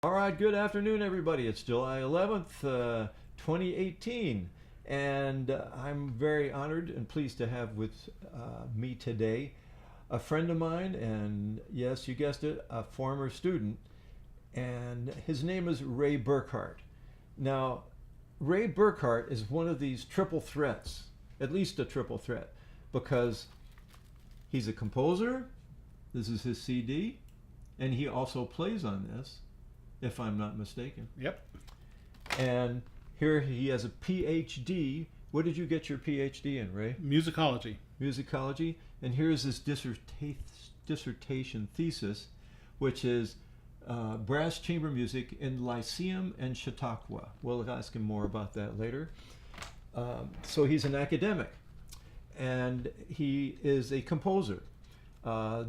All right, good afternoon, everybody. It's July 11th, 2018, and I'm very honored and pleased to have with me today a friend of mine, and yes, you guessed it, a former student, and his name is Ray Burkhart. Now, Ray Burkhart is one of these triple threats, at least a triple threat, because he's a composer, this is his CD, and he also plays on this, if I'm not mistaken. Yep. And here he has a PhD. What did you get your PhD in, Ray? Musicology. Musicology. And here's his dissertation thesis, which is brass chamber music in Lyceum and Chautauqua. We'll ask him more about that later. So he's an academic, and he is a composer.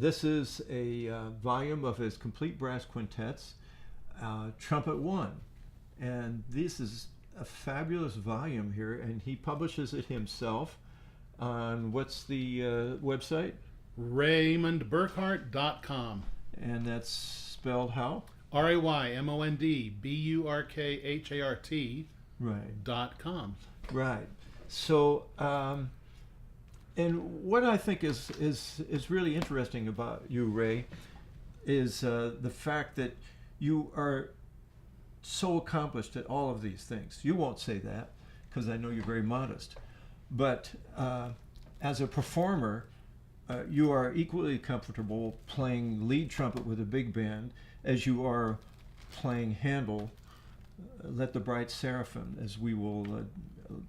This is a volume of his complete brass quintets, Trumpet 1, and this is a fabulous volume here, and he publishes it himself on, what's the website? RaymondBurkhart.com. And that's spelled how? RaymondBurkhart. Right. .com. Right. So and what I think is really interesting about you, Ray, is the fact that you are so accomplished at all of these things. You won't say that because I know you're very modest. But as a performer, you are equally comfortable playing lead trumpet with a big band as you are playing Handel, Let the Bright Seraphim, as we will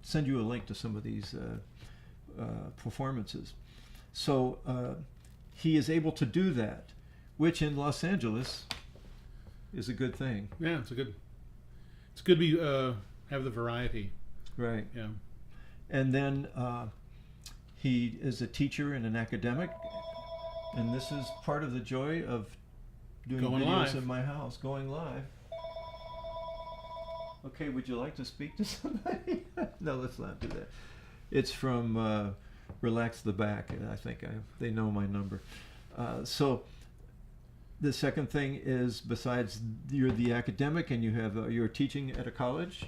send you a link to some of these performances. So he is able to do that, which in Los Angeles is a good thing. Yeah, it's good to have the variety. Right. Yeah. And then he is a teacher and an academic, and this is part of the joy of doing Going videos live. in my house, going live. Okay, would you like to speak to somebody? No, let's not do that. It's from Relax the Back. I think they know my number. So the second thing is, besides you're the academic and you're teaching at a college.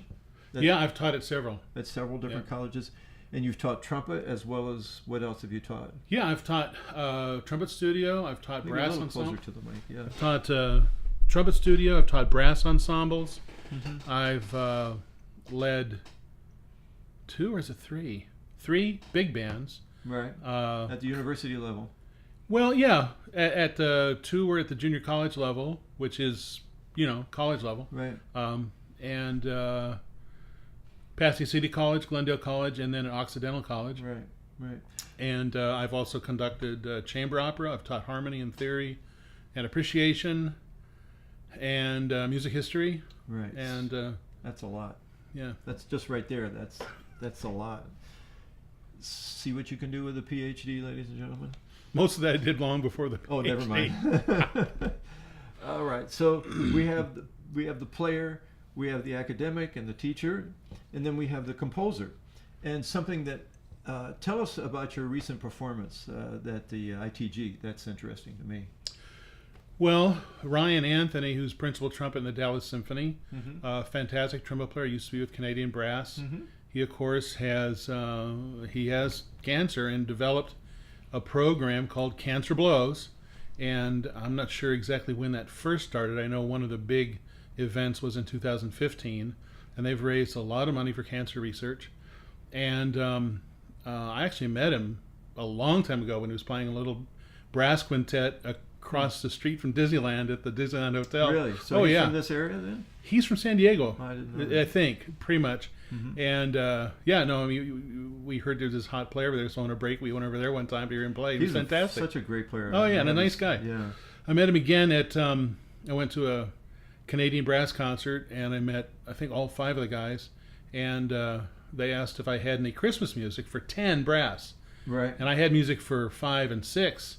Yeah, I've taught at several. At several different colleges, and you've taught trumpet as well as what else have you taught? Yeah, I've taught trumpet studio. I've taught Maybe brass a little ensemble. closer to the mic. Yeah. I've taught trumpet studio. I've taught brass ensembles. Mm-hmm. I've led three big bands. Right. At the university level. Well, yeah. At two were at the junior college level, which is college level. Right. And Pasadena City College, Glendale College, and then at Occidental College. Right. Right. And I've also conducted chamber opera. I've taught harmony and theory, and appreciation, and music history. Right. And that's a lot. yeah, That's just right there. That's a lot. See what you can do with a PhD, ladies and gentlemen. most of that I did long before the. Oh, never mind. All right. So we have the player, we have the academic and the teacher, and then we have the composer. And something that tell us about your recent performance at the ITG. That's interesting to me. Well, Ryan Anthony, who's principal trumpet in the Dallas Symphony, Mm-hmm. Fantastic trumpet player, used to be with Canadian Brass. Mm-hmm. He, of course, has cancer and developed a program called Cancer Blows. And I'm not sure exactly when that first started. I know one of the big events was in 2015, and they've raised a lot of money for cancer research. And I actually met him a long time ago when he was playing a little brass quintet across the street from Disneyland at the Disneyland Hotel. Really? So he's from this area then? He's from San Diego, I didn't know that. I think, pretty much. Mm-hmm. And we heard there was this hot player over there, so on a break we went over there one time to hear him play. He was fantastic. Such a great player. Oh yeah, and a nice guy. Yeah. I met him again at I went to a Canadian Brass concert, and I met I think all 5 of the guys, and they asked if I had any Christmas music for 10 brass, Right. and I had music for 5 and 6.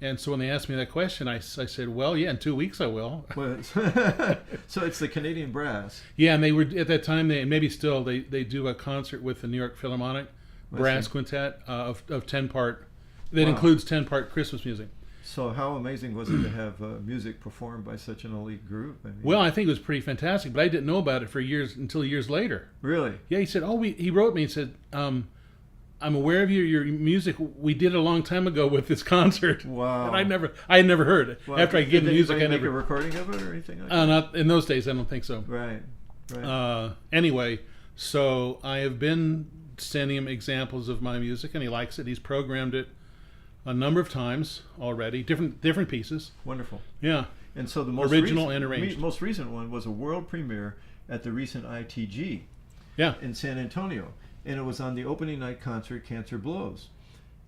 And so when they asked me that question, I said, well, yeah, in 2 weeks I will. Well, so it's the Canadian Brass. Yeah, and they were, at that time, and maybe still, they do a concert with the New York Philharmonic Brass Quintet of 10-part, that Wow. includes 10-part Christmas music. So how amazing was it to have music performed by such an elite group? I mean, Well, I think it was pretty fantastic, but I didn't know about it for years until years later. really? Yeah, he said, he wrote me and said, I'm aware of your music. We did it a long time ago with this concert. Wow. And I had never heard it. Well, After I gave did the music, I anybody make never. a recording of it or anything like that? Not in those days. I don't think so. Right. Right. Anyway, so I have been sending him examples of my music, and he likes it. He's programmed it a number of times already, different pieces. Wonderful. Yeah, And so the most Original recent, and arranged. most recent one was a world premiere at the recent ITG yeah. in San Antonio, and it was on the opening night concert, Cancer Blows,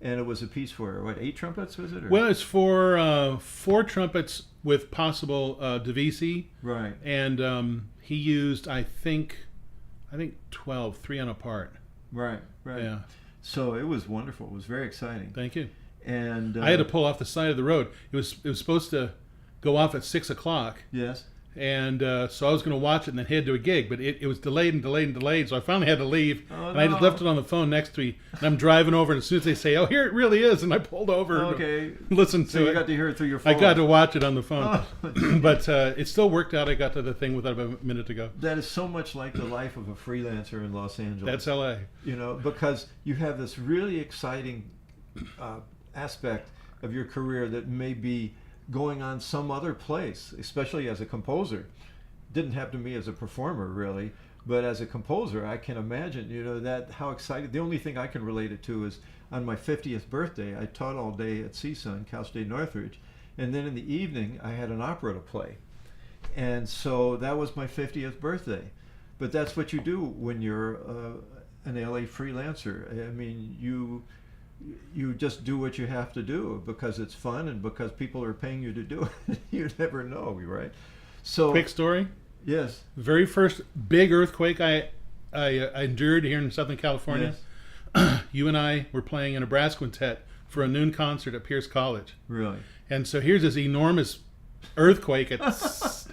and it was a piece for what, 8 trumpets was it? Or? Well, it's for 4 trumpets with possible divisi, right. and he used I think 12, 3 on a part. Right. Right. Yeah, So it was wonderful. It was very exciting. thank you. And I had to pull off the side of the road. It was supposed to go off at 6 o'clock. yes. And so I was going to watch it and then head to a gig, but it was delayed and delayed and delayed. So I finally had to leave, Oh, and I just no. left it on the phone next to me. And I'm driving over, and as soon as they say, "Oh, here it really is," and I pulled over Okay. to listen So to you it. got to hear it through your I phone. got to watch it on the phone, Oh. but it still worked out. I got to the thing without about a minute to go. That is so much like the life of a freelancer in Los Angeles. That's L.A. You know, because you have this really exciting aspect of your career that may be going on some other place, especially as a composer. Didn't happen to me as a performer, really, but as a composer, I can imagine, you know, that how excited. The only thing I can relate it to is on my 50th birthday, I taught all day at CSUN, Cal State Northridge, and then in the evening, I had an opera to play. And so that was my 50th birthday. But that's what you do when you're an LA freelancer. I mean, you just do what you have to do because it's fun and because people are paying you to do it. You never know, right? So Quick story: yes, the very first big earthquake I endured here in Southern California. yes, You and I were playing in a brass quintet for a noon concert at Pierce College. really. And so here's this enormous earthquake at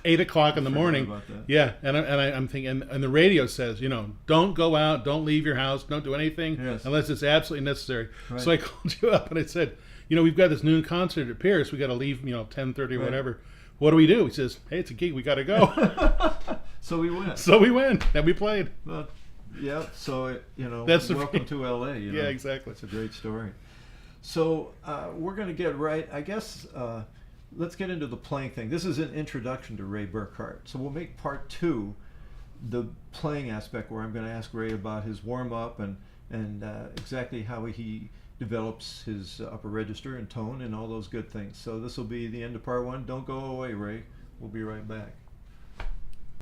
8 o'clock in the morning. About that. Yeah, and I'm thinking, and the radio says, don't go out, don't leave your house, don't do anything Yes. unless it's absolutely necessary. Right. So I called you up and I said, we've got this noon concert at Pierce. We got to leave, 10:30 or Right. whatever. What do we do? He says, hey, it's a gig. We got to go. So we went. So we went and we played. Well, yeah. So That's the- welcome to LA. Yeah, exactly. It's a great story. So we're going to get right. I guess let's get into the playing thing. This is an introduction to Ray Burkhart. So we'll make part 2, the playing aspect, where I'm going to ask Ray about his warm up and exactly how he develops his upper register and tone and all those good things. So this will be the end of part 1. Don't go away, Ray. We'll be right back.